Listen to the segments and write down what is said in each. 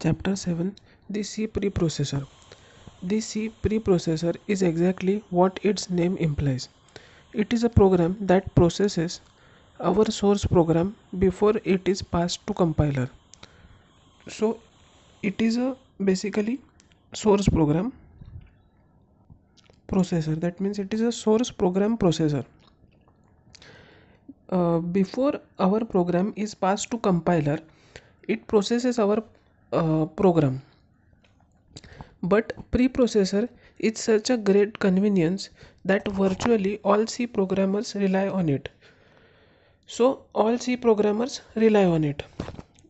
Chapter 7. The C preprocessor. The C preprocessor is exactly what its name implies. It is a program that processes our source program before it is passed to compiler. So it is a basically source program processor. That means it is a source program processor. Before our program is passed to compiler, it processes our program. But preprocessor is such a great convenience that virtually all C programmers rely on it. So all C programmers rely on it.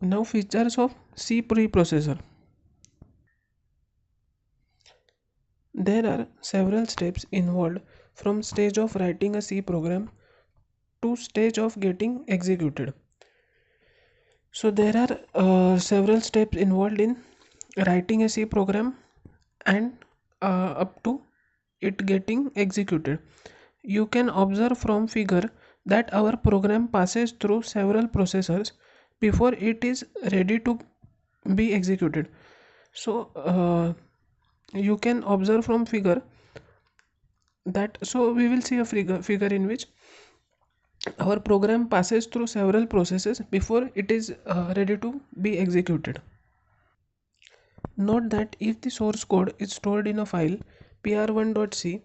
Now features of C preprocessor. There are several steps involved from stage of writing a C program to stage of getting executed. So there are several steps involved in writing a C program and up to it getting executed. You can observe from figure that our program passes through several processors before it is ready to be executed. So you can observe from figure that, so we will see a figure in which our program passes through several processes before it is ready to be executed. Note that if the source code is stored in a file pr1.c,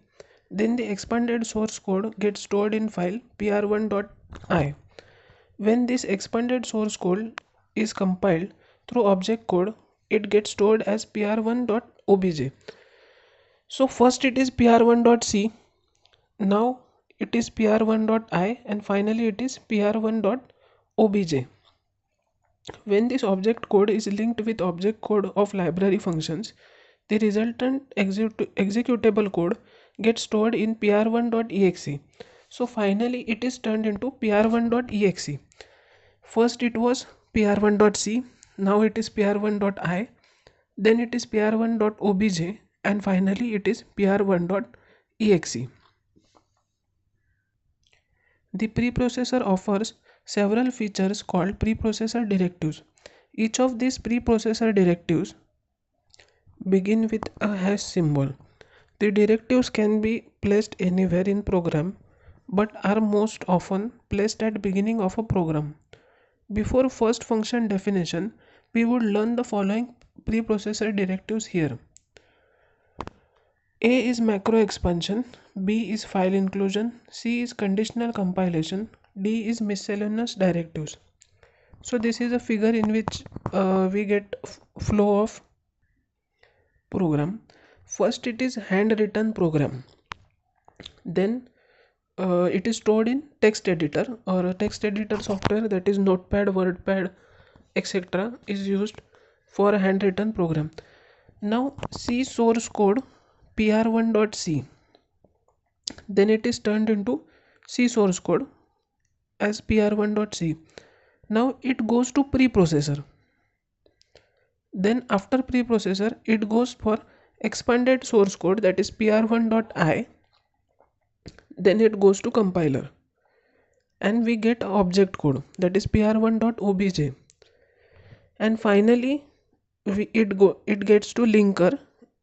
then the expanded source code gets stored in file pr1.i. When this expanded source code is compiled through object code, it gets stored as pr1.obj. So first it is pr1.c, now it is pr1.i, and finally it is pr1.obj. When this object code is linked with object code of library functions, the resultant executable code gets stored in pr1.exe. So finally it is turned into pr1.exe. First it was pr1.c, now it is pr1.i, then it is pr1.obj, and finally it is pr1.exe. The preprocessor offers several features called preprocessor directives. Each of these preprocessor directives begin with a hash symbol. The directives can be placed anywhere in program but are most often placed at beginning of a program. Before first function definition, we would learn the following preprocessor directives here. A is macro expansion, B is file inclusion, C is conditional compilation, D is miscellaneous directives. So this is a figure in which we get flow of program. First it is handwritten program, then it is stored in text editor or a text editor software, that is Notepad, WordPad, etc. is used for a handwritten program. Now C source code pr1.c, then it is turned into C source code as pr1.c. Now it goes to preprocessor. Then after preprocessor it goes for expanded source code, that is pr1.i, then it goes to compiler and we get object code, that is pr1.obj, and finally it gets to linker,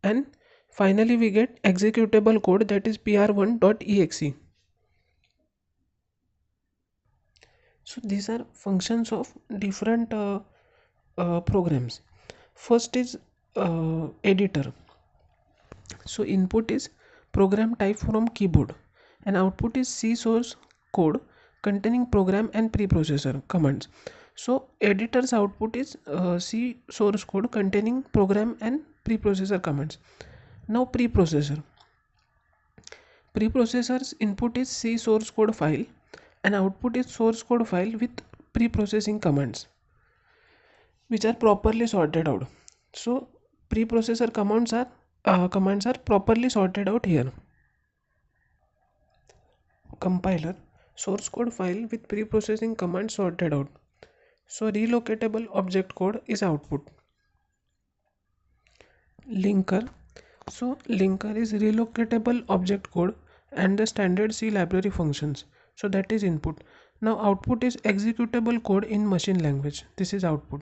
and finally we get executable code, that is pr1.exe. So these are functions of different programs. First is editor. So input is program type from keyboard and output is C source code containing program and preprocessor commands. So editor's output is C source code containing program and preprocessor commands. Now preprocessor's input is C source code file and output is source code file with preprocessing commands which are properly sorted out. So preprocessor commands are properly sorted out here. Compiler, source code file with preprocessing commands sorted out. So relocatable object code is output. Linker, so linker is relocatable object code and the standard C library functions. So that is input. Now output is executable code in machine language. This is output.